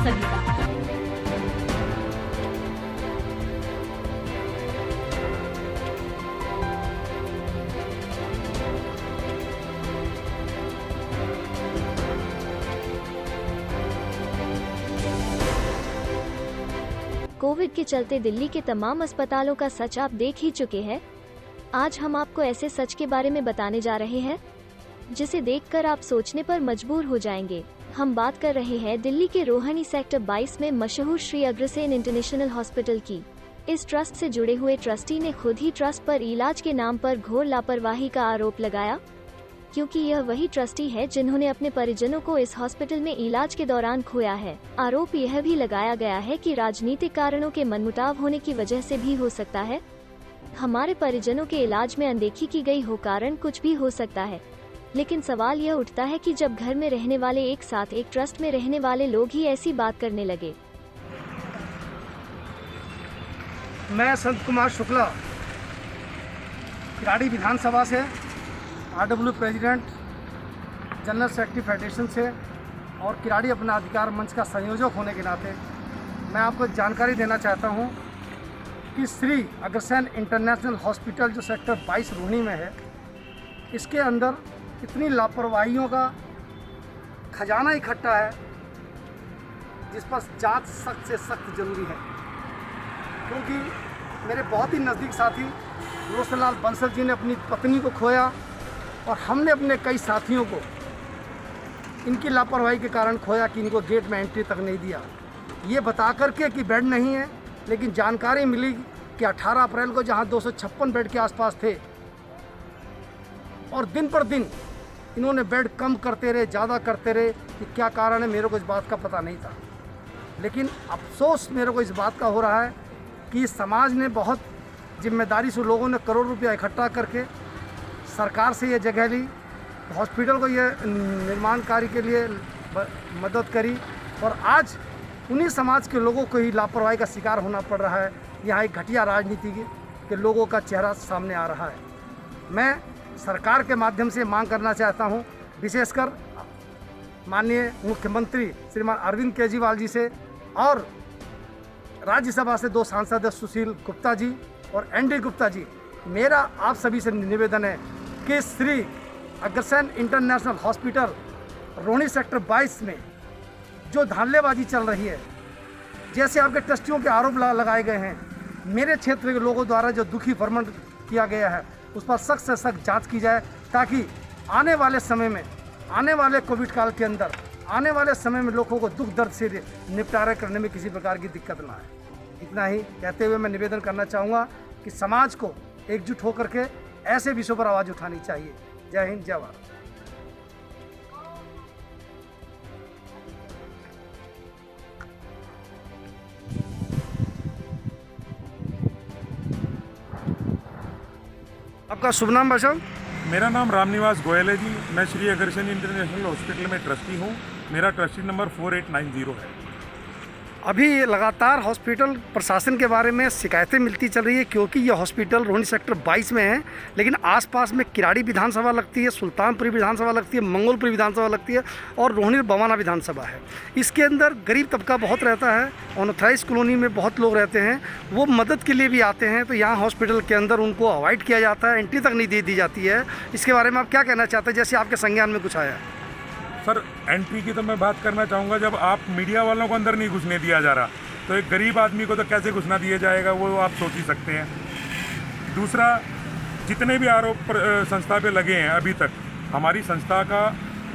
सभी का। कोविड के चलते दिल्ली के तमाम अस्पतालों का सच आप देख ही चुके हैं। आज हम आपको ऐसे सच के बारे में बताने जा रहे हैं जिसे देखकर आप सोचने पर मजबूर हो जाएंगे। हम बात कर रहे हैं दिल्ली के रोहिणी सेक्टर 22 में मशहूर श्री अग्रसेन इंटरनेशनल हॉस्पिटल की। इस ट्रस्ट से जुड़े हुए ट्रस्टी ने खुद ही ट्रस्ट पर इलाज के नाम पर घोर लापरवाही का आरोप लगाया, क्योंकि यह वही ट्रस्टी है जिन्होंने अपने परिजनों को इस हॉस्पिटल में इलाज के दौरान खोया है। आरोप यह भी लगाया गया है कि राजनीतिक कारणों के मनमुटाव होने की वजह से भी हो सकता है। हमारे परिजनों के इलाज में अनदेखी की गई हो, कारण कुछ भी हो सकता है, लेकिन सवाल यह उठता है कि जब घर में रहने वाले एक साथ एक ट्रस्ट में रहने वाले लोग ही ऐसी बात करने लगे। मैं संत कुमार शुक्ला, किराड़ी विधानसभा से RW president, general secretary federation से और किराड़ी अपना अधिकार मंच का संयोजक होने के नाते मैं आपको जानकारी देना चाहता हूं कि श्री अग्रसेन इंटरनेशनल हॉस्पिटल जो सेक्टर 22 रोहिणी में है, इसके अंदर इतनी लापरवाहियों का खजाना इकट्ठा है जिस पर जांच सख्त से सख्त जरूरी है। क्योंकि मेरे बहुत ही नज़दीक साथी रोशनलाल बंसल जी ने अपनी पत्नी को खोया और हमने अपने कई साथियों को इनकी लापरवाही के कारण खोया कि इनको गेट में एंट्री तक नहीं दिया, ये बता करके कि बेड नहीं है। लेकिन जानकारी मिली कि 18 अप्रैल को जहां 256 बेड के आसपास थे और दिन पर दिन इन्होंने बेड कम करते रहे, ज़्यादा करते रहे, कि क्या कारण है मेरे को इस बात का पता नहीं था। लेकिन अफसोस मेरे को इस बात का हो रहा है कि समाज ने बहुत जिम्मेदारी से, लोगों ने करोड़ रुपया इकट्ठा करके सरकार से ये जगह ली, हॉस्पिटल को ये निर्माण कार्य के लिए मदद करी और आज उन्हीं समाज के लोगों को ही लापरवाही का शिकार होना पड़ रहा है। यहाँ एक घटिया राजनीति के लोगों का चेहरा सामने आ रहा है। मैं सरकार के माध्यम से मांग करना चाहता हूँ, विशेषकर माननीय मुख्यमंत्री श्रीमान अरविंद केजरीवाल जी से और राज्यसभा से 2 सांसद सुशील गुप्ता जी और ND गुप्ता जी, मेरा आप सभी से निवेदन है कि Shri Agrasen international hospital Rohini sector 22 में जो धांधलेबाजी चल रही है, जैसे आपके ट्रस्टियों के आरोप लगाए गए हैं, मेरे क्षेत्र के लोगों द्वारा जो दुखी भ्रमण किया गया है उस पर सख्त से सख्त जांच की जाए, ताकि आने वाले समय में, आने वाले कोविड काल के अंदर, आने वाले समय में लोगों को दुख दर्द से निपटारा करने में किसी प्रकार की दिक्कत ना आए। इतना ही कहते हुए मैं निवेदन करना चाहूँगा कि समाज को एकजुट होकर के ऐसे विषयों पर आवाज़ उठानी चाहिए। जय हिंद, जय भारत। आपका शुभ नाम भाई साहब? मेरा नाम रामनिवास गोयल है जी। मैं श्री अग्रसेन इंटरनेशनल हॉस्पिटल में ट्रस्टी हूँ। मेरा ट्रस्टी नंबर 4890 है। अभी लगातार हॉस्पिटल प्रशासन के बारे में शिकायतें मिलती चल रही है, क्योंकि यह हॉस्पिटल रोहिणी सेक्टर 22 में है, लेकिन आसपास में किराड़ी विधानसभा लगती है, सुल्तानपुरी विधानसभा लगती है, मंगोलपुरी विधानसभा लगती है और रोहिणी बवाना विधानसभा है। इसके अंदर गरीब तबका बहुत रहता है, अनऑथराइज कॉलोनी में बहुत लोग रहते हैं, वो मदद के लिए भी आते हैं, तो यहाँ हॉस्पिटल के अंदर उनको अवॉइड किया जाता है, एंट्री तक नहीं दी जाती है। इसके बारे में आप क्या कहना चाहते हैं, जैसे आपके संज्ञान में कुछ आया है? सर, एंट्री की तो मैं बात करना चाहूँगा, जब आप मीडिया वालों को अंदर नहीं घुसने दिया जा रहा तो एक गरीब आदमी को तो कैसे घुसना दिया जाएगा, वो आप सोच ही सकते हैं। दूसरा, जितने भी आरोप संस्था पे लगे हैं अभी तक, हमारी संस्था का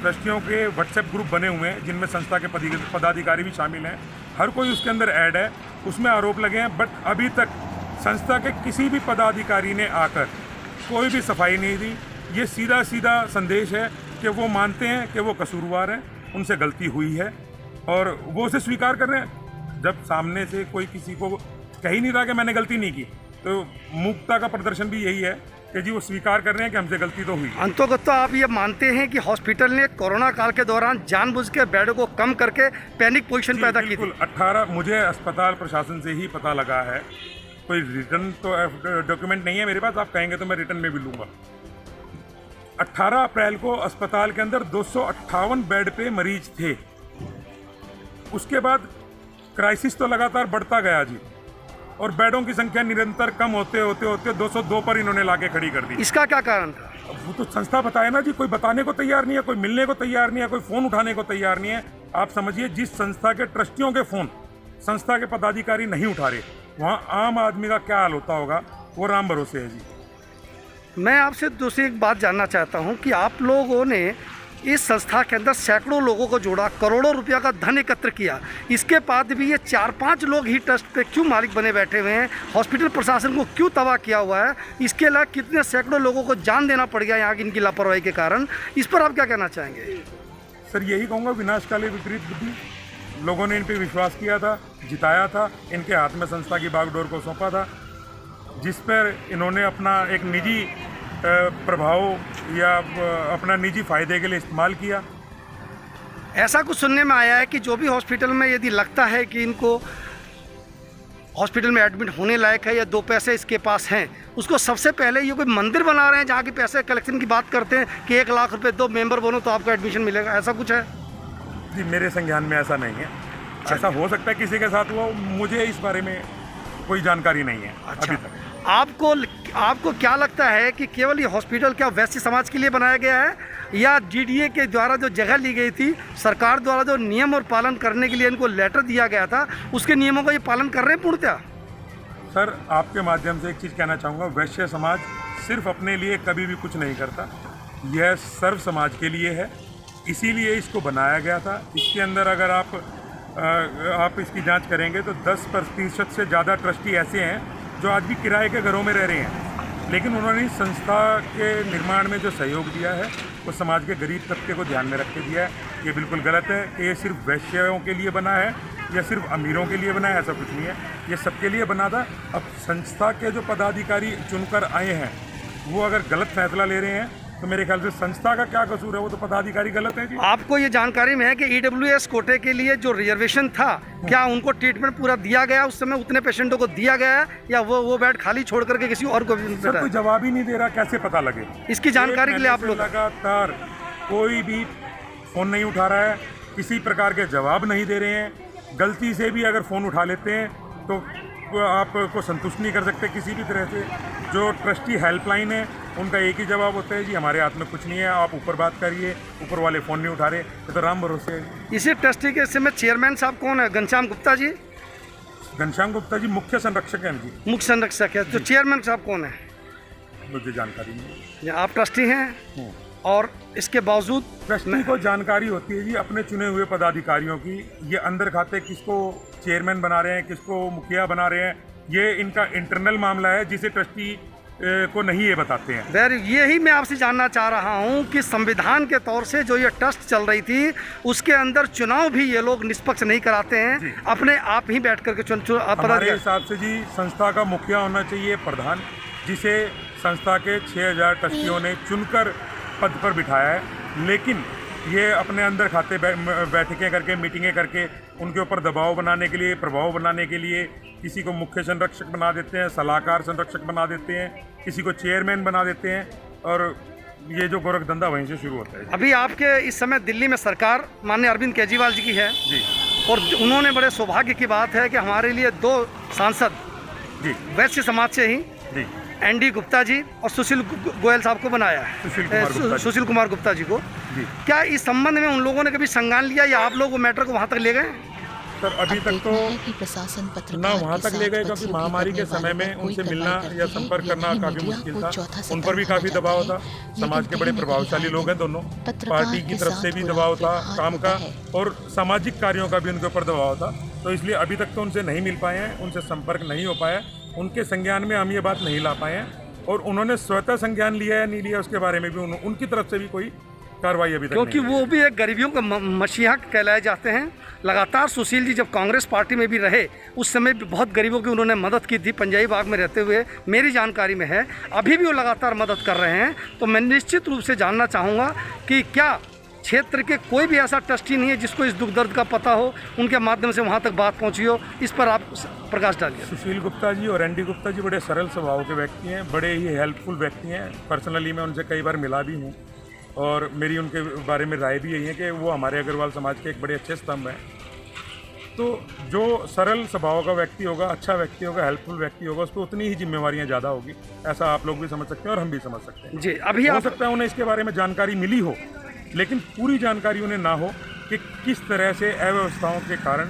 ट्रस्टियों के व्हाट्सएप ग्रुप बने हुए हैं जिनमें संस्था के पदाधिकारी भी शामिल हैं, हर कोई उसके अंदर ऐड है, उसमें आरोप लगे हैं। बट अभी तक संस्था के किसी भी पदाधिकारी ने आकर कोई भी सफाई नहीं दी। ये सीधा सीधा संदेश है कि वो मानते हैं कि वो कसूरवार हैं, उनसे गलती हुई है और वो उसे स्वीकार कर रहे हैं। जब सामने से कोई किसी को कह ही नहीं रहा कि मैंने गलती नहीं की, तो मूर्खता का प्रदर्शन भी यही है कि जी वो स्वीकार कर रहे हैं कि हमसे गलती तो हुई। अंतोगत आप ये मानते हैं कि हॉस्पिटल ने कोरोना काल के दौरान जानबूझ के बेडों को कम करके पैनिक पोजीशन पैदा की थी? 18 मुझे अस्पताल प्रशासन से ही पता लगा है, कोई रिटर्न तो डॉक्यूमेंट नहीं है मेरे पास, आप कहेंगे तो मैं रिटर्न में भी लूँगा। 18 अप्रैल को अस्पताल के अंदर 258 बेड पे मरीज थे उसके बाद क्राइसिस तो लगातार बढ़ता गया जी, और बेडों की संख्या निरंतर कम होते होते होते 202 पर इन्होंने लाके खड़ी कर दी। इसका क्या कारण था? अब वो तो संस्था बताए ना जी, कोई बताने को तैयार नहीं है, कोई मिलने को तैयार नहीं है, कोई फ़ोन उठाने को तैयार नहीं है। आप समझिए, जिस संस्था के ट्रस्टियों के फ़ोन संस्था के पदाधिकारी नहीं उठा रहे, वहाँ आम आदमी का क्या हाल होता होगा, वो राम भरोसे है जी। मैं आपसे दूसरी एक बात जानना चाहता हूँ कि आप लोगों ने इस संस्था के अंदर सैकड़ों लोगों को जोड़ा, करोड़ों रुपया का धन एकत्र किया, इसके बाद भी ये 4-5 लोग ही ट्रस्ट पे क्यों मालिक बने बैठे हुए हैं? हॉस्पिटल प्रशासन को क्यों तबाह किया हुआ है? इसके अलावा कितने सैकड़ों लोगों को जान देना पड़ गया यहाँ की इनकी लापरवाही के कारण? इस पर आप क्या कहना चाहेंगे? सर यही कहूँगा, विनाशकाली विपरीत बुद्धि। लोगों ने इन पे विश्वास किया था, जिताया था, इनके हाथ में संस्था की बागडोर को सौंपा था, जिस पर इन्होंने अपना एक निजी प्रभाव या अपना निजी फायदे के लिए इस्तेमाल किया। ऐसा कुछ सुनने में आया है कि जो भी हॉस्पिटल में यदि लगता है कि इनको हॉस्पिटल में एडमिट होने लायक है या 2 पैसे इसके पास हैं, उसको सबसे पहले ये कोई मंदिर बना रहे हैं जहाँ की पैसे कलेक्शन की बात करते हैं कि 1 लाख रुपए दो, मेंबर बनो तो आपको एडमिशन मिलेगा, ऐसा कुछ है? जी मेरे संज्ञान में ऐसा नहीं है। ऐसा हो सकता है किसी के साथ हुआ, मुझे इस बारे में कोई जानकारी नहीं है अभी तक। आपको क्या लगता है कि केवल ये हॉस्पिटल क्या वैश्य समाज के लिए बनाया गया है, या जीडीए के द्वारा जो जगह ली गई थी, सरकार द्वारा जो नियम और पालन करने के लिए इनको लेटर दिया गया था, उसके नियमों का ये पालन कर रहे हैं पूर्णतः? सर आपके माध्यम से एक चीज़ कहना चाहूँगा, वैश्य समाज सिर्फ अपने लिए कभी भी कुछ नहीं करता, यह सर्व समाज के लिए है, इसीलिए इसको बनाया गया था। इसके अंदर अगर आप इसकी जांच करेंगे तो 10% से ज़्यादा ट्रस्टी ऐसे हैं जो आज भी किराए के घरों में रह रहे हैं, लेकिन उन्होंने इस संस्था के निर्माण में जो सहयोग दिया है वो समाज के गरीब तबके को ध्यान में रख के दिया है। ये बिल्कुल गलत है कि ये सिर्फ वैश्यों के लिए बना है या सिर्फ अमीरों के लिए बना है, ऐसा कुछ नहीं है, ये सबके लिए बना था। अब संस्था के जो पदाधिकारी चुनकर आए हैं वो अगर गलत फैसला ले रहे हैं तो मेरे ख्याल से संस्था का क्या कसूर है, वो तो पदाधिकारी गलत है जी। आपको ये जानकारी में है कि ईडब्ल्यूएस कोटे के लिए जो रिजर्वेशन था, क्या उनको ट्रीटमेंट पूरा दिया गया? उस समय उतने पेशेंटों को दिया गया या वो बेड खाली छोड़ करके किसी और को? सर कोई जवाब ही नहीं दे रहा, कैसे पता लगे? इसकी जानकारी के लिए आप लोग लगातार कोई भी फ़ोन नहीं उठा रहा है, किसी प्रकार के जवाब नहीं दे रहे हैं। गलती से भी अगर फ़ोन उठा लेते हैं तो आपको संतुष्ट नहीं कर सकते किसी भी तरह से। जो ट्रस्टी हेल्पलाइन है उनका एक ही जवाब होता है, जी हमारे हाथ में कुछ नहीं है, आप ऊपर बात करिए, ऊपर वाले फ़ोन नहीं उठा रहे, ये तो राम भरोसे है। इसी ट्रस्टी के समय चेयरमैन साहब कौन है? घनश्याम गुप्ता जी? घनश्याम गुप्ता जी मुख्य संरक्षक हैं जी। मुख्य संरक्षक है, तो चेयरमैन साहब कौन है? मुझे जानकारी नहीं। आप ट्रस्टी हैं और इसके बावजूद ट्रस्टी को जानकारी होती है जी अपने चुने हुए पदाधिकारियों की, ये अंदर खाते किसको चेयरमैन बना रहे हैं, किसको मुखिया बना रहे हैं, ये इनका इंटरनल मामला है जिसे ट्रस्टी को नहीं ये बताते हैं। यही मैं आपसे जानना चाह रहा हूं कि संविधान के तौर से जो ये ट्रस्ट चल रही थी उसके अंदर चुनाव भी ये लोग निष्पक्ष नहीं कराते हैं, अपने आप ही बैठ करके हमारे हिसाब से जी संस्था का मुखिया होना चाहिए प्रधान, जिसे संस्था के 6000 ट्रस्टियों ने चुनकर पद पर बिठाया है, लेकिन ये अपने अंदर खाते बैठकें करके, मीटिंगें करके उनके ऊपर दबाव बनाने के लिए, प्रभाव बनाने के लिए किसी को मुख्य संरक्षक बना देते हैं, सलाहकार संरक्षक बना देते हैं, किसी को चेयरमैन बना देते हैं, और ये जो गोरख धंधा वहीं से शुरू होता है। अभी आपके इस समय दिल्ली में सरकार माननीय अरविंद केजरीवाल जी की है जी, और उन्होंने बड़े सौभाग्य की बात है कि हमारे लिए 2 सांसद जी वैश्य समाज से ही जी एनडी गुप्ता जी और सुशील गोयल साहब को बनाया है, सुशील कुमार गुप्ता जी को। क्या इस संबंध में उन लोगों ने कभी संज्ञान लिया या आप लोग वो मैटर को वहाँ तक ले गए? सर अभी तक तो प्रशासन ना वहाँ तक ले गए, क्योंकि महामारी के समय में उनसे मिलना या संपर्क करना काफ़ी मुश्किल था, उन पर भी काफ़ी दबाव था। समाज के बड़े प्रभावशाली लोग हैं दोनों, पार्टी की तरफ से भी दबाव था काम का और सामाजिक कार्यों का भी उनके ऊपर दबाव था, तो इसलिए अभी तक तो उनसे नहीं मिल पाए हैं, उनसे संपर्क नहीं हो पाया, उनके संज्ञान में हम ये बात नहीं ला पाए हैं, और उन्होंने स्वतः संज्ञान लिया या नहीं लिया उसके बारे में भी उनकी तरफ से भी कोई कार्रवाई अभी तक क्योंकि वो भी एक गरीबियों के मसीहा कहलाए जाते हैं। लगातार सुशील जी जब कांग्रेस पार्टी में भी रहे उस समय भी बहुत गरीबों की उन्होंने मदद की थी, पंजाबी बाग में रहते हुए, मेरी जानकारी में है। अभी भी वो लगातार मदद कर रहे हैं, तो मैं निश्चित रूप से जानना चाहूँगा कि क्या क्षेत्र के कोई भी ऐसा ट्रस्टी नहीं है जिसको इस दुख दर्द का पता हो, उनके माध्यम से वहाँ तक बात पहुँची हो, इस पर आप प्रकाश डालिए। सुशील गुप्ता जी और एनडी गुप्ता जी बड़े सरल स्वभाव के व्यक्ति हैं, बड़े ही हेल्पफुल व्यक्ति हैं। पर्सनली मैं उनसे कई बार मिला भी हूँ और मेरी उनके बारे में राय भी यही है कि वो हमारे अग्रवाल समाज के एक बड़े अच्छे स्तंभ हैं। तो जो सरल स्वभाव का व्यक्ति होगा, अच्छा व्यक्ति होगा, हेल्पफुल व्यक्ति होगा, उस पर उतनी ही जिम्मेवारियां ज़्यादा होगी। ऐसा आप लोग भी समझ सकते हैं और हम भी समझ सकते हैं जी। अभी हो आप सकता है उन्हें इसके बारे में जानकारी मिली हो, लेकिन पूरी जानकारी उन्हें ना हो कि किस तरह से अव्यवस्थाओं के कारण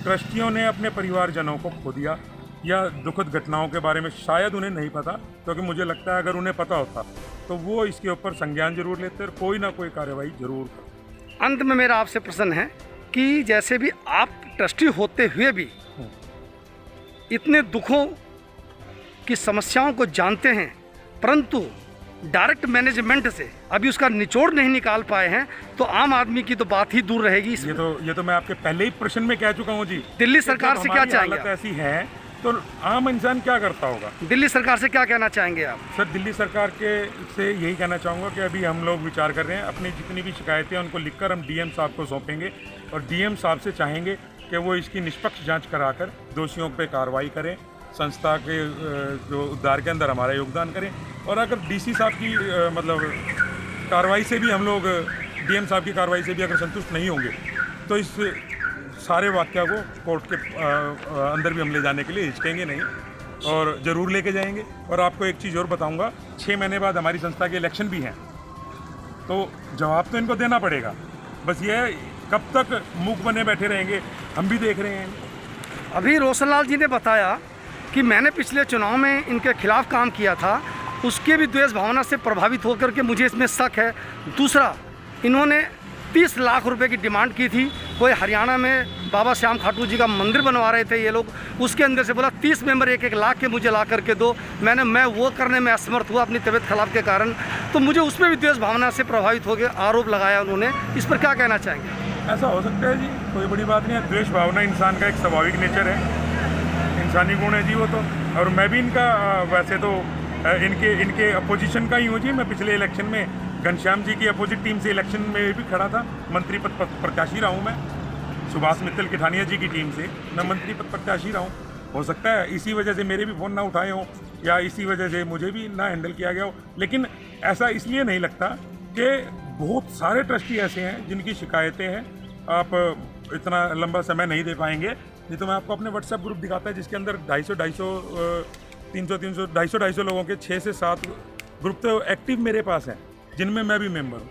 ट्रस्टियों ने अपने परिवारजनों को खो दिया, या दुखद घटनाओं के बारे में शायद उन्हें नहीं पता, क्योंकि मुझे लगता है अगर उन्हें पता होता तो वो इसके ऊपर संज्ञान जरूर लेते और कोई ना कोई कार्यवाही जरूर करते। अंत में मेरा आपसे प्रश्न है कि जैसे भी आप ट्रस्टी होते हुए भी इतने दुखों की समस्याओं को जानते हैं, परंतु डायरेक्ट मैनेजमेंट से अभी उसका निचोड़ नहीं निकाल पाए हैं, तो आम आदमी की तो बात ही दूर रहेगी। ये तो मैं आपके पहले ही प्रश्न में कह चुका हूँ जी। दिल्ली सरकार से क्या चाहेंगे? हालत ऐसी है तो आम इंसान क्या करता होगा? दिल्ली सरकार से क्या कहना चाहेंगे आप? सर, दिल्ली सरकार से यही कहना चाहूँगा कि अभी हम लोग विचार कर रहे हैं, अपनी जितनी भी शिकायतें हैं उनको लिखकर हम डीएम साहब को सौंपेंगे और डीएम साहब से चाहेंगे कि वो इसकी निष्पक्ष जांच कराकर दोषियों पे कार्रवाई करें, संस्था के जो उद्धार के अंदर हमारा योगदान करें। और अगर डीसी साहब की मतलब कार्रवाई से भी हम लोग डीएम साहब की कार्रवाई से भी अगर संतुष्ट नहीं होंगे तो इस सारे वाक़या को कोर्ट के अंदर भी हम ले जाने के लिए हिचकेंगे नहीं और ज़रूर लेके जाएंगे। और आपको एक चीज़ और बताऊंगा, 6 महीने बाद हमारी संस्था के इलेक्शन भी हैं, तो जवाब तो इनको देना पड़ेगा। बस ये कब तक मूक बने बैठे रहेंगे हम भी देख रहे हैं। अभी रोशनलाल जी ने बताया कि मैंने पिछले चुनाव में इनके खिलाफ काम किया था, उसके भी द्वेष भावना से प्रभावित होकर के मुझे इसमें शक है। दूसरा, इन्होंने 30 लाख रुपए की डिमांड की थी। कोई हरियाणा में बाबा श्याम खाटू जी का मंदिर बनवा रहे थे ये लोग, उसके अंदर से बोला 30 मेंबर 1-1 लाख के मुझे ला करके दो। मैं वो करने में असमर्थ हुआ अपनी तबीयत खराब के कारण, तो मुझे उसमें भी द्वेष भावना से प्रभावित हो गए, आरोप लगाया उन्होंने। इस पर क्या कहना चाहेंगे? ऐसा हो सकता है जी, कोई बड़ी बात नहीं है। द्वेष भावना इंसान का एक स्वाभाविक नेचर है, इंसानी गुण है जी वो तो। और मैं भी इनका वैसे तो इनके अपोजिशन का ही हूँ जी। मैं पिछले इलेक्शन में घनश्याम जी की अपोजिट टीम से इलेक्शन में भी खड़ा था, मंत्री पद प्रत्याशी रहा हूँ मैं। सुभाष मित्तल किठानिया जी की टीम से मैं मंत्री पद प्रत्याशी रहा हूँ। हो सकता है इसी वजह से मेरे भी फ़ोन ना उठाए हों या इसी वजह से मुझे भी ना हैंडल किया गया हो, लेकिन ऐसा इसलिए नहीं लगता कि बहुत सारे ट्रस्टी ऐसे हैं जिनकी शिकायतें हैं। आप इतना लंबा समय नहीं दे पाएंगे, नहीं तो मैं आपको अपने व्हाट्सएप ग्रुप दिखाता है जिसके अंदर 250 लोगों के 6 से 7 ग्रुप तो एक्टिव मेरे पास हैं, जिनमें मैं भी मेंबर हूँ।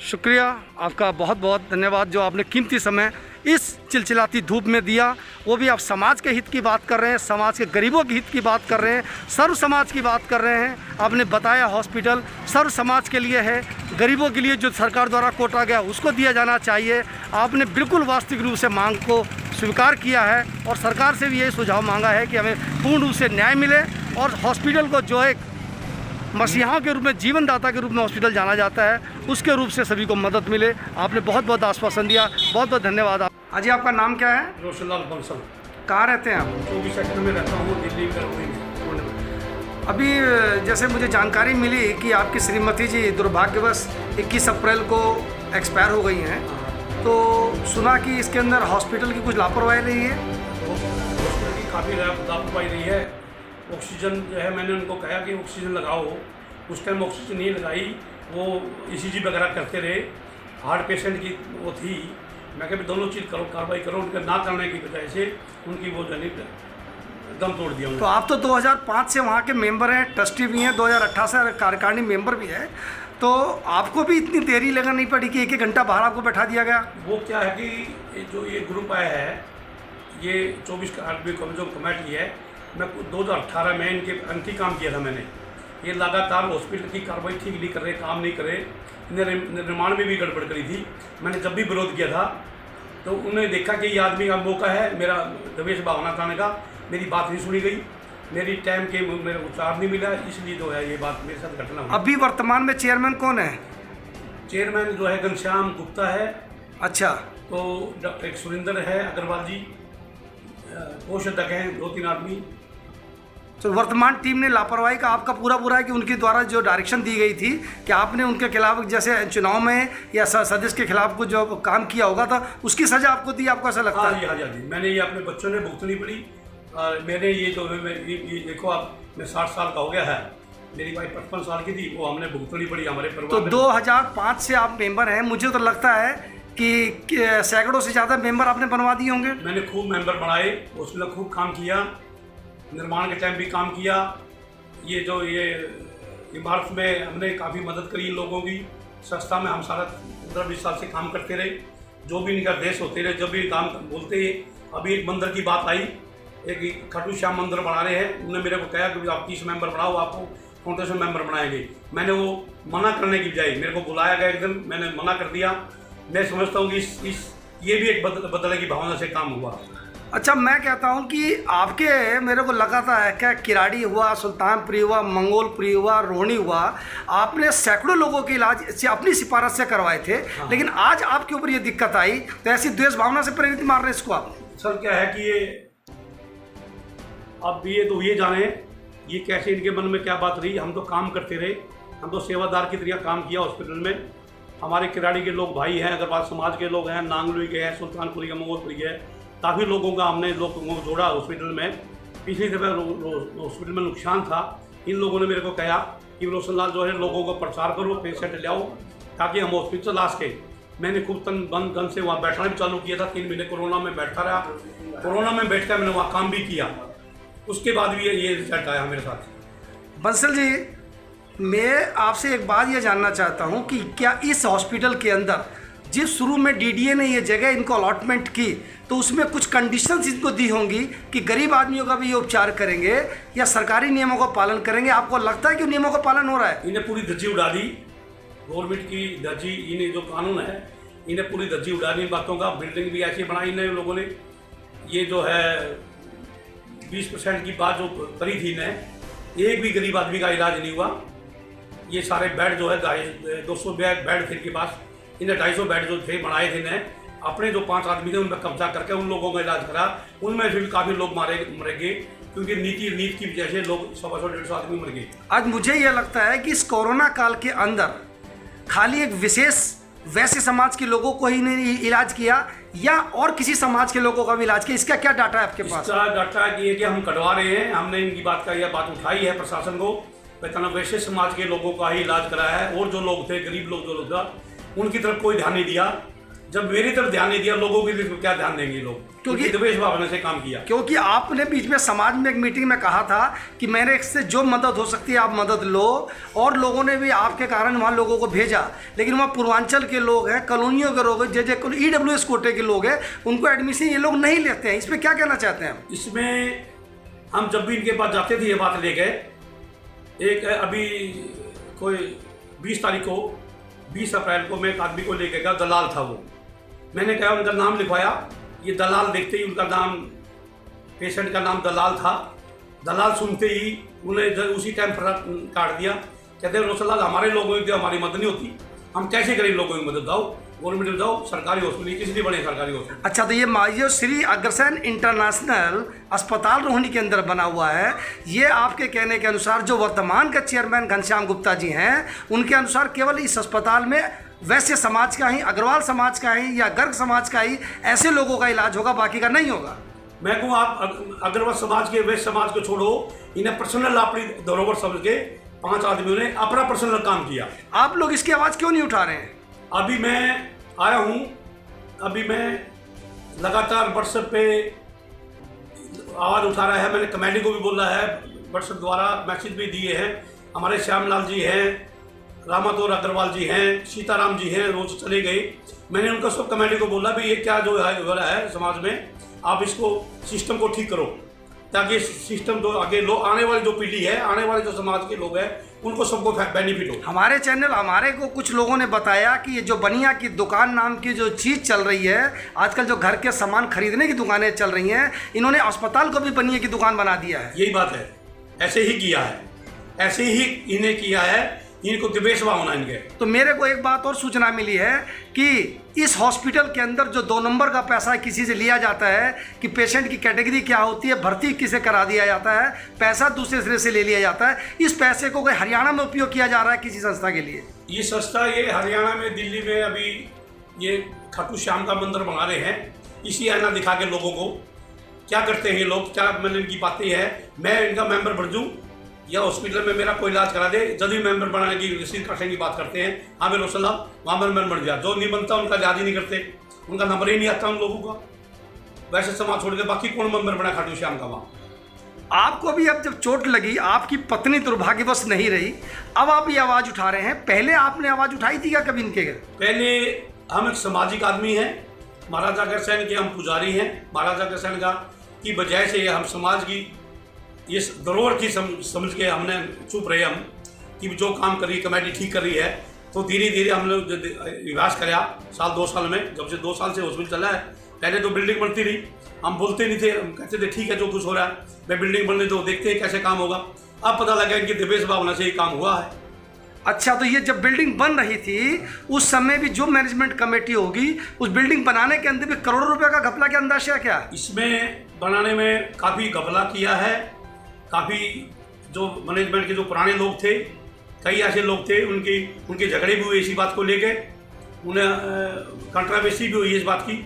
शुक्रिया आपका, बहुत बहुत धन्यवाद जो आपने कीमती समय इस चिलचिलाती धूप में दिया। वो भी आप समाज के हित की बात कर रहे हैं, समाज के गरीबों के हित की बात कर रहे हैं, सर्व समाज की बात कर रहे हैं। आपने बताया हॉस्पिटल सर्व समाज के लिए है, गरीबों के लिए जो सरकार द्वारा कोटा गया उसको दिया जाना चाहिए। आपने बिल्कुल वास्तविक रूप से मांग को स्वीकार किया है और सरकार से भी यही सुझाव मांगा है कि हमें पूर्ण रूप से न्याय मिले और हॉस्पिटल को जो एक मसीहाओं के रूप में, जीवनदाता के रूप में हॉस्पिटल जाना जाता है, उसके रूप से सभी को मदद मिले। आपने बहुत बहुत आश्वासन दिया, बहुत बहुत धन्यवाद। हाँ जी, आपका नाम क्या है? रोशनलाल बंसल। कहाँ रहते हैं आप? 24 सेक्टर में रहता हूँ, दिल्ली करौली में। अभी जैसे मुझे जानकारी मिली कि आपकी श्रीमती जी दुर्भाग्यवश 21 अप्रैल को एक्सपायर हो गई हैं, तो सुना कि इसके अंदर हॉस्पिटल की कुछ लापरवाही रही है। हॉस्पिटल की काफ़ी लापरवाही रही है। ऑक्सीजन जो है, मैंने उनको कहा कि ऑक्सीजन लगाओ, उस टाइम ऑक्सीजन नहीं लगाई, वो ECG वगैरह करते रहे। हार्ट पेशेंट की वो थी, मैं कहा दोनों चीज़ करो, कार्रवाई करो। उनके ना करने की वजह से उनकी वो जनी दम तोड़ दिया। तो आप तो 2005 से वहाँ के मेंबर हैं, ट्रस्टी भी हैं, 2018 से कार्यकारिणी मेंबर भी है, तो आपको भी इतनी देरी लगानी पड़ी कि 1-1 घंटा बाहर आपको बैठा दिया गया? वो क्या है कि जो ये ग्रुप आया है, ये 24 आदमी जो कमेटी है, मैं 2018 में इनके अंति काम किया था मैंने। ये लगातार हॉस्पिटल की कार्रवाई ठीक नहीं कर रहे, काम नहीं कर रहे, निर्माण में भी गड़बड़ करी थी। मैंने जब भी विरोध किया था तो उन्होंने देखा कि ये आदमी का मौका है मेरा द्वेष भावना कराने का, मेरी बात नहीं सुनी गई, मेरी टाइम के मेरा उपचार नहीं मिला, इसलिए जो है ये बात मेरे साथ घटना हुई। अभी वर्तमान में चेयरमैन कौन है? चेयरमैन जो है घनश्याम गुप्ता है। अच्छा। तो डॉक्टर सुरेंद्र है अग्रवाल जी, कोष अध्यक्ष हैं 2-3 आदमी। तो वर्तमान टीम ने लापरवाही का आपका पूरा है कि उनके द्वारा जो डायरेक्शन दी गई थी कि आपने उनके खिलाफ जैसे चुनाव में या सदस्य के खिलाफ कुछ जो काम किया होगा था उसकी सजा आपको दी, आपको ऐसा लगता है? हाँ जी, मैंने ये अपने बच्चों ने भुगतनी पड़ी। मैंने ये जो ये देखो आप, मैं 60 साल का हो गया है, मेरी वाइफ 55 साल की थी, वो हमने भुगतनी पड़ी हमारे परिवार। तो 2005 से आप मेंबर हैं, मुझे तो लगता है कि सैकड़ों से ज़्यादा मेंबर आपने बनवा दिए होंगे। मैंने खूब मेंबर बनाए, उसमें खूब काम किया, निर्माण के टाइम भी काम किया। ये जो ये इमारत में हमने काफ़ी मदद करी इन लोगों की। संस्था में हम सारा 15-20 साल से काम करते रहे, जो भी इनका देश होते रहे, जब भी काम बोलते। अभी एक मंदिर की बात आई, एक खाटू श्याम मंदिर बना रहे हैं। उन्होंने मेरे को कहा कि आप 30 मेंबर बनाओ, आपको फाउंडेशन मेंबर बनाएंगे। मैंने वो मना करने की बजाय, मेरे को बुलाया गया एक दिन, मैंने मना कर दिया। मैं समझता हूँ कि ये भी एक बदलने की भावना से काम हुआ। अच्छा, मैं कहता हूँ कि आपके, मेरे को लगा था क्या, किराड़ी हुआ, सुल्तानपुरी हुआ, मंगोलपुरी हुआ, रोहिणी हुआ, आपने सैकड़ों लोगों के इलाज से अपनी सिफारिश से करवाए थे। हाँ। लेकिन आज आपके ऊपर ये दिक्कत आई, तो ऐसी द्वेष भावना से प्रेरित मार रहे इसको आप। सर क्या है कि ये अब ये तो ये जाने ये कैसे इनके मन में क्या बात रही। हम तो काम करते रहे, हम तो सेवादार की तरह काम किया हॉस्पिटल में। हमारे किराड़ी के लोग भाई हैं, अग्रवाल समाज के लोग हैं, नांगलुई के हैं, सुल्तानपुरी के, मंगोलपुरी के, काफ़ी लोगों का हमने लोगों को जोड़ा हॉस्पिटल में। पिछली दफे हॉस्पिटल में नुकसान था, इन लोगों ने मेरे को कहा कि रोशन लाल जो है लोगों को प्रचार करो, पेशेंट ले आओ ताकि हम हॉस्पिटल ला सके। मैंने खूब तन बन गन से वहाँ बैठना भी चालू किया था। 3 महीने कोरोना में बैठता रहा, कोरोना में बैठ कर मैंने वहाँ काम भी किया। उसके बाद भी ये रिजल्ट आया मेरे साथ। बंसल जी, मैं आपसे एक बात ये जानना चाहता हूँ कि क्या इस हॉस्पिटल के अंदर जिस शुरू में डीडीए ने ये जगह इनको अलॉटमेंट की, तो उसमें कुछ कंडीशंस इनको दी होंगी कि गरीब आदमियों का भी ये उपचार करेंगे या सरकारी नियमों का पालन करेंगे? आपको लगता है कि उन नियमों का पालन हो रहा है? इन्हें पूरी धज्जी उड़ा दी, गवर्नमेंट की धज्जी। इन्हें जो कानून है, इन्हें पूरी धज्जी उड़ा दी बातों का। बिल्डिंग भी ऐसी बनाई इन लोगों ने। ये जो है 20% की बात जो करी थी इन्हें, एक भी गरीब आदमी का इलाज नहीं हुआ। ये सारे बेड जो है 200 बेड थे इनके पास। इन्हें 250 बेड जो थे बनाए थे इन्हें, अपने जो 5 आदमी थे उन पर कब्जा करके उन लोगों का इलाज करा। उनमें फिर काफ़ी लोग मरेंगे, क्योंकि नीति की वजह से लोग 100-150 आदमी मर गए। आज मुझे यह लगता है कि इस कोरोना काल के अंदर खाली एक विशेष वैसे समाज के लोगों को ही नहीं इलाज किया या और किसी समाज के लोगों का भी इलाज किया? इसका क्या डाटा है आपके पास? इसका डाटा ये कि हम कटवा रहे हैं। हमने इनकी बात का यह बात उठाई है प्रशासन को। बेतना वैसे समाज के लोगों का ही इलाज कराया है, और जो लोग थे गरीब लोग जो लोग था उनकी तरफ कोई ध्यान नहीं दिया। जब मेरी तरफ ध्यान नहीं दिया, लोगों की तरफ क्या ध्यान देंगे लोग? क्योंकि द्वेष भावना से काम किया। क्योंकि आपने बीच में समाज में एक मीटिंग में कहा था कि मैंने इससे जो मदद हो सकती है आप मदद लो, और लोगों ने भी आपके कारण वहाँ लोगों को भेजा। लेकिन वहाँ पूर्वांचल के लोग हैं, कॉलोनियों के लोग हैं, जैसे EWS कोटे के लोग हैं, उनको एडमिशन ये लोग नहीं लेते हैं। इस पर क्या कहना चाहते हैं? इसमें हम जब भी इनके पास जाते थे ये बात लेके, एक अभी कोई 20 तारीख को 20 अप्रैल को मैं एक आदमी को लेके गया, दलाल था वो। मैंने कहा, उनका नाम लिखवाया। ये दलाल देखते ही उनका नाम, पेशेंट का नाम दलाल था। दलाल सुनते ही उन्हें उसी टाइम काट दिया। कहते हैं रोशन लाल, हमारे लोगों की हमारी मदद नहीं होती, हम कैसे करें लोगों की मदद? जाओ गवर्नमेंट में जाओ, सरकारी हॉस्पिटल, किसी भी बड़े सरकारी हॉस्पिटल। अच्छा, तो ये श्री अग्रसेन इंटरनेशनल अस्पताल रोहिणी के अंदर बना हुआ है। ये आपके कहने के अनुसार जो वर्तमान के चेयरमैन घनश्याम गुप्ता जी हैं, उनके अनुसार केवल इस अस्पताल में वैश्य समाज का ही, अग्रवाल समाज का ही या गर्ग समाज का ही ऐसे लोगों का इलाज होगा, बाकी का नहीं होगा। मैं कहूँ आप अग्रवाल समाज के, वैश्य समाज को छोड़ो, इन्हें पर्सनल अपनी धरोहर समझ के 5 आदमियों ने अपना पर्सनल काम किया। आप लोग इसकी आवाज़ क्यों नहीं उठा रहे हैं? अभी मैं आया हूँ, अभी मैं लगातार व्हाट्सएप पे आवाज़ उठा रहा है। मैंने कमेटी को भी बोला है, व्हाट्सएप द्वारा मैसेज भी दिए हैं। हमारे श्यामलाल जी हैं, रामातोर अग्रवाल जी हैं, सीताराम जी हैं, रोज चले गए। मैंने उनका सब कमेटी को बोला भी ये क्या जो है हो रहा है समाज में, आप इसको सिस्टम को ठीक करो, ताकि सिस्टम जो आगे आने वाली जो पीढ़ी है, आने वाले जो समाज के लोग हैं, उनको सबको बेनिफिट हो। हमारे चैनल, हमारे को कुछ लोगों ने बताया कि ये जो बनिया की दुकान नाम की जो चीज़ चल रही है आजकल, जो घर के सामान खरीदने की दुकानें चल रही हैं, इन्होंने अस्पताल को भी बनिया की दुकान बना दिया है। यही बात है, ऐसे ही किया है, ऐसे ही इन्हें किया है, इनको द्वेष भावना इनके। तो मेरे को एक बात और सूचना मिली है कि इस हॉस्पिटल के अंदर जो 2 नंबर का पैसा किसी से लिया जाता है कि पेशेंट की कैटेगरी क्या होती है, भर्ती किसे करा दिया जाता है, पैसा दूसरे सिरे से ले लिया जाता है। इस पैसे को कोई हरियाणा में उपयोग किया जा रहा है किसी संस्था के लिए? ये संस्था ये हरियाणा में, दिल्ली में अभी ये खाटू श्याम का मंदिर बना रहे हैं। इसी आईना दिखा के लोगों को क्या करते हैं ये लोग, क्या मतलब इनकी बातें हैं। मैं इनका मेंबर बन जाऊँ या हॉस्पिटल में मेरा कोई इलाज करा दे, जब भी मेंबर बनाने की रसीद काटने की बात करते हैं, हाँ भाई रोशन लाल वहाँ मेंबर बन गया, जो नहीं बनता उनका याद ही नहीं करते, उनका नंबर ही नहीं आता उन लोगों का। वैसे समाज छोड़ के बाकी कौन मेंबर बना खाटू श्याम का वहाँ। आपको भी अब जब चोट लगी, आपकी पत्नी दुर्भाग्यवश नहीं रही, अब आप ये आवाज़ उठा रहे हैं, पहले आपने आवाज़ उठाई थी क्या कभी इनके घर? पहले हम एक सामाजिक आदमी हैं, महाराजा अग्रसेन के हम पुजारी हैं। महाराजा अग्रसेन का की बजाय से हम समाज की इस धरोहर की समझ के हमने चुप रहे हम कि जो काम कर रही कमेटी ठीक कर रही है। तो धीरे धीरे हम लोग विकास कराया साल 2 साल में, जब से 2 साल से हॉस्पिटल चला है। पहले तो बिल्डिंग बनती रही, हम बोलते नहीं थे, हम कहते थे ठीक है जो कुछ हो रहा है, मैं बिल्डिंग बनने दो, देखते हैं कैसे काम होगा। अब पता लगा इनकी दिव्य भावना से ही काम हुआ है। अच्छा, तो ये जब बिल्डिंग बन रही थी उस समय भी जो मैनेजमेंट कमेटी होगी, उस बिल्डिंग बनाने के अंदर भी करोड़ों रुपए का घपला के अंदाजा है क्या? इसमें बनाने में काफ़ी घपला किया है। काफ़ी जो मैनेजमेंट के जो पुराने लोग थे, कई ऐसे लोग थे उनके झगड़े भी हुए इसी बात को लेके, उन्हें कंट्रोवर्सी भी हुई इस बात की।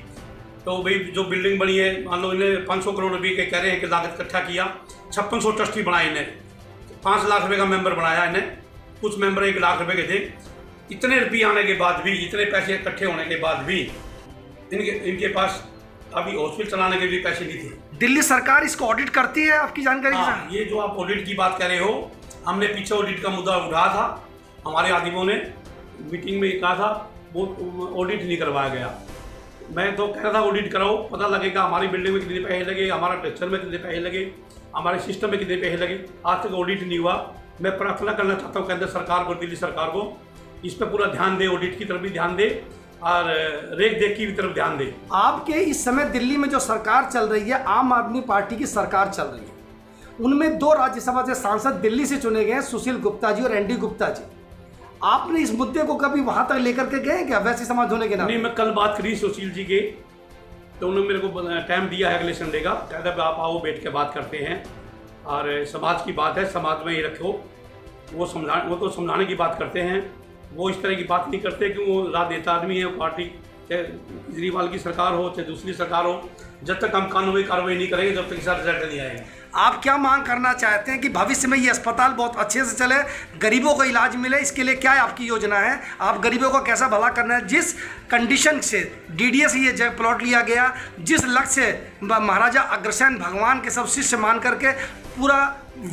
तो भाई जो बिल्डिंग बनी है, मान लो इन्हें 500 करोड़ रुपये के कह रहे हैं कि लागत इकट्ठा किया, 5600 ट्रस्टी बनाए इन्हें, 5 लाख रुपये का मेंबर बनाया इन्हें, कुछ मेंबर 1 लाख रुपये के थे। इतने रुपये आने के बाद भी, इतने पैसे इकट्ठे होने के बाद भी इनके पास अभी हॉस्पिटल चलाने के लिए पैसे नहीं थे। दिल्ली सरकार इसको ऑडिट करती है आपकी जानकारी के साथ? ये जो आप ऑडिट की बात कर रहे हो, हमने पीछे ऑडिट का मुद्दा उठाया था, हमारे आदिमों ने मीटिंग में कहा था वो ऑडिट नहीं करवाया गया। मैं तो कह रहा था ऑडिट कराओ, पता लगेगा हमारी बिल्डिंग में कितने पैसे लगे, हमारा स्ट्रक्चर में कितने पैसे लगे, हमारे सिस्टम में कितने पैसे लगे। आज तक ऑडिट नहीं हुआ। मैं प्रार्थना करना चाहता हूँ केंद्र सरकार को, दिल्ली सरकार को, इस पर पूरा ध्यान दे, ऑडिट की तरफ भी ध्यान दे और रेख देख की भी तरफ ध्यान दे। आपके इस समय दिल्ली में जो सरकार चल रही है, आम आदमी पार्टी की सरकार चल रही है, उनमें 2 राज्यसभा से सांसद दिल्ली से चुने गए हैं, सुशील गुप्ता जी और एनडी गुप्ता जी। आपने इस मुद्दे को कभी वहां तक लेकर के गए क्या, वैसे समाज होने के नाते? नहीं, मैं कल बात करी सुशील जी के, तो उन्होंने मेरे को टाइम दिया है अगले संडे का, कहता आप आओ बैठ के बात करते हैं और समाज की बात है, समाज में ही रखो। वो तो समझाने की बात करते हैं, वो इस तरह की बात नहीं करते कि वो राजनेता आदमी है। पार्टी चाहे केजरीवाल की सरकार हो चाहे दूसरी सरकार हो, जब तक हम कानूनी कार्रवाई नहीं करेंगे जब तक इसका रिजल्ट नहीं आएगा। आप क्या मांग करना चाहते हैं कि भविष्य में ये अस्पताल बहुत अच्छे से चले, गरीबों को इलाज मिले, इसके लिए क्या आपकी योजना है? आप गरीबों को कैसा भला करना है? जिस कंडीशन से डीडीए से ये प्लॉट लिया गया, जिस लक्ष्य से महाराजा अग्रसेन भगवान के सब शिष्य मान करके पूरा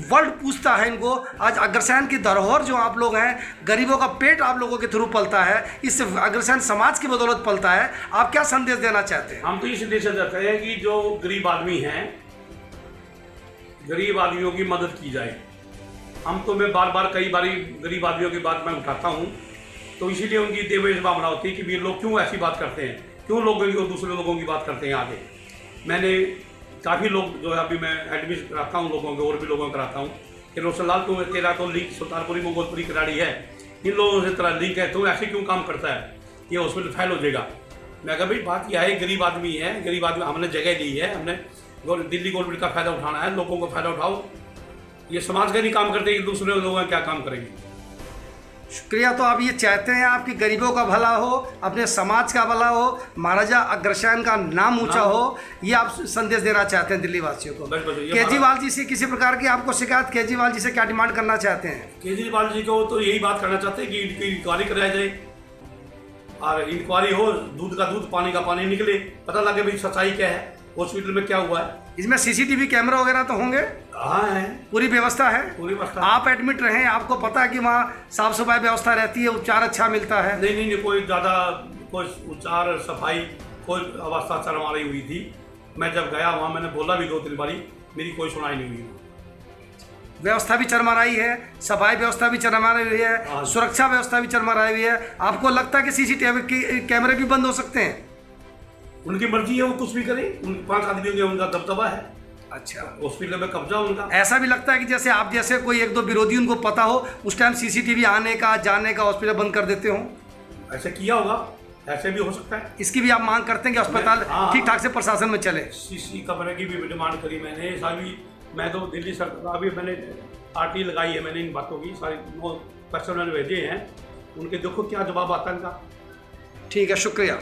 वर्ल्ड पूछता है इनको, आज अग्रसेन की धरोहर जो आप लोग हैं, गरीबों का पेट आप लोगों के थ्रू पलता है, इससे अग्रसेन समाज की बदौलत पलता है। आप क्या संदेश देना चाहते हैं? हम तो ये संदेश देते हैं कि जो गरीब आदमी हैं, गरीब आदमियों की मदद की जाए। हम तो मैं बार कई बारी गरीब आदमियों की बात मैं उठाता हूँ, तो इसीलिए उनकी देवेश भावना होती है कि ये लोग क्यों ऐसी बात करते हैं, क्यों लोग दूसरे लोगों की बात करते हैं आगे। मैंने काफ़ी लोग जो है अभी मैं एडमिट कराता हूँ लोगों के, और भी लोगों को कराता हूँ कि रोशन लाल तुम तेरा तो लिंक सुल्तानपुरी मंगोलपुरी खिलाड़ी है, इन लोगों से तेरा लिंक है, तुम ऐसे क्यों काम करता है, ये हॉस्पिटल फेल हो जाएगा। मैं कहा भाई बात यह है, गरीब आदमी है, गरीब आदमी हमने जगह ली है, हमने दिल्ली गवर्नमेंट का फ़ायदा उठाना है, लोगों को फ़ायदा उठाओ। ये समाज का नहीं काम करते कि दूसरे लोग क्या काम करेंगे। शुक्रिया। तो आप ये चाहते हैं आपकी गरीबों का भला हो, अपने समाज का भला हो, महाराजा अग्रसेन का नाम ऊंचा हो, ये आप संदेश देना चाहते हैं दिल्ली वासियों को। केजरीवाल जी से किसी प्रकार की आपको शिकायत, केजरीवाल जी से क्या डिमांड करना चाहते हैं? केजरीवाल जी को तो यही बात करना चाहते हैं कि इनकी इंक्वायरी कराया जाए, और इंक्वायरी हो, दूध का दूध पानी का पानी निकले, पता लगे भाई सच्चाई क्या है, हॉस्पिटल में क्या हुआ है। इसमें सीसीटीवी कैमरा वगैरह तो होंगे? हाँ है, पूरी व्यवस्था है? पूरी व्यवस्था। आप एडमिट रहे, आपको पता है कि वहाँ साफ सफाई व्यवस्था रहती है, उपचार अच्छा मिलता है? नहीं, कोई ज़्यादा कोई उपचार सफाई कोई अवस्था चरमा रही हुई थी। मैं जब गया वहाँ मैंने बोला भी 2-3 बारी, मेरी कोई सुनाई नहीं हुई। व्यवस्था भी चरमराई है, सफाई व्यवस्था भी चरमराई हुई है, सुरक्षा व्यवस्था भी चरमराई हुई है। आपको लगता है कि सीसीटीवी कैमरे भी बंद हो सकते हैं? उनकी मर्जी है, वो कुछ भी करे, उन 5 आदमियों के उनका दबदबा है। अच्छा, हॉस्पिटल में कब्जा उनका। ऐसा भी लगता है कि जैसे आप जैसे कोई 1-2 विरोधी उनको पता हो, उस टाइम सीसीटीवी आने का जाने का हॉस्पिटल बंद कर देते हो? ऐसे किया होगा, ऐसे भी हो सकता है। इसकी भी आप मांग करते हैं कि अस्पताल ठीक ठाक से प्रशासन में चले? सीसी कैमरे की भी डिमांड करी मैंने सारी। मैं तो दिल्ली सरकार, अभी मैंने आरटी लगाई है, मैंने इन बातों की सारी क्वेश्चन मैंने भेजे हैं, उनके देखो क्या जवाब आता है इनका। ठीक है, शुक्रिया।